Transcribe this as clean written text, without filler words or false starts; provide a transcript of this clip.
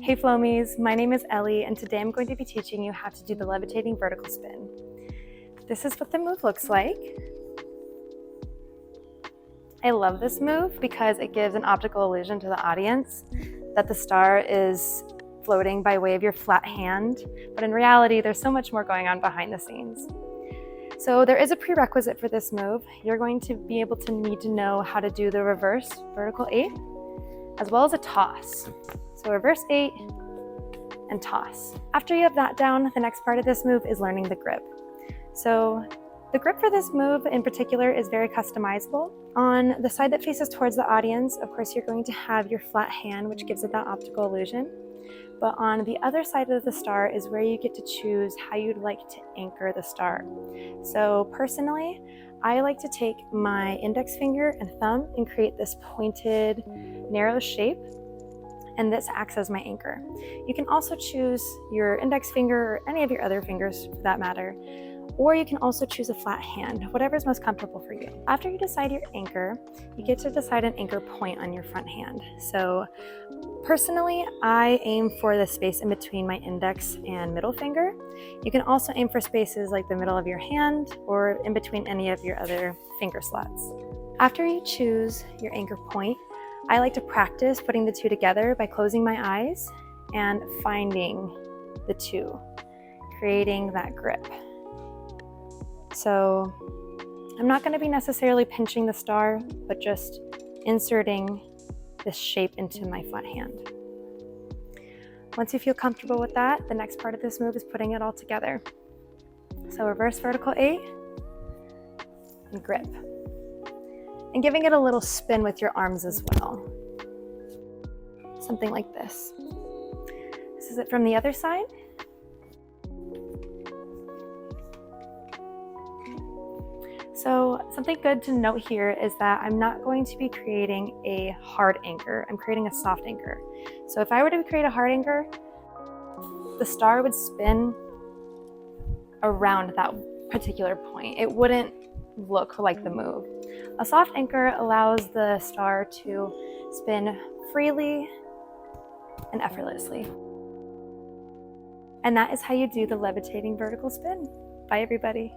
Hey Flomies, my name is Ellie and today I'm going to be teaching you how to do the levitating vertical spin. This is what the move looks like. I love this move because it gives an optical illusion to the audience that the star is floating by way of your flat hand, but in reality there's so much more going on behind the scenes. So there is a prerequisite for this move. You're going to be able to need to know how to do the reverse vertical 8 as well as a toss. So reverse 8 and toss. After you have that down, the next part of this move is learning the grip. So the grip for this move in particular is very customizable. On the side that faces towards the audience, of course, you're going to have your flat hand, which gives it that optical illusion. But on the other side of the star is where you get to choose how you'd like to anchor the star. So personally, I like to take my index finger and thumb and create this pointed, narrow shape, and this acts as my anchor. You can also choose your index finger or any of your other fingers for that matter, or you can also choose a flat hand, whatever is most comfortable for you. After you decide your anchor, you get to decide an anchor point on your front hand. So personally, I aim for the space in between my index and middle finger. You can also aim for spaces like the middle of your hand or in between any of your other finger slots. After you choose your anchor point, I like to practice putting the two together by closing my eyes and finding the two, creating that grip. So I'm not going to be necessarily pinching the star, but just inserting this shape into my flat hand. Once you feel comfortable with that, the next part of this move is putting it all together. So reverse vertical 8 and grip. And giving it a little spin with your arms as well. Something like this. This is it from the other side. So something good to note here is that I'm not going to be creating a hard anchor. I'm creating a soft anchor. So if I were to create a hard anchor, the star would spin around that particular point. It wouldn't look like the move. A soft anchor allows the star to spin freely and effortlessly. And that is how you do the levitating vertical spin. Bye everybody.